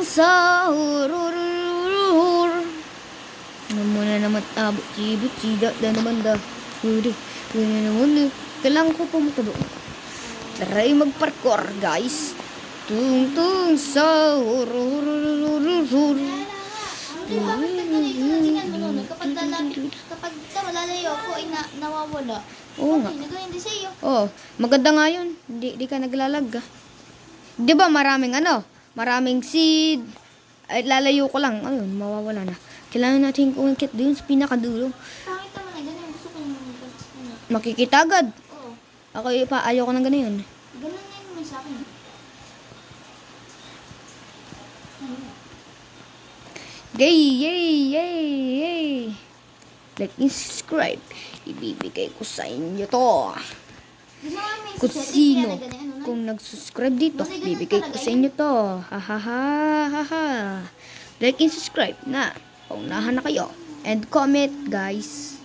sahur. Ano muna naman buti da naman da. Hudi naman kailangan ko pumunta doon. Try magparkour guys. Tung sahur. Hindi, bakit tingnan mo nun? Kapag malalayo ako ay nawawala. Oo nga. Hindi sa'yo. Oh, maganda nga yun. Di ka naglalag. Di ba maraming seed. Ay, lalayo ko lang. Ayun, mawawala na. Kailangan natin kumikit doon sa pinakadulo. Pangit naman na ganyan. Gusto ko yung Makikita agad. Oo. Ako ayaw ko ng ganyan. Ganun na yun naman sa akin. Yay! Like and subscribe. Ibibigay ko sa inyo to. Kung sino, kung nag-subscribe dito, bibigay ko sa inyo to. Ha. Like and subscribe na. Paunahan na kayo. And comment, guys.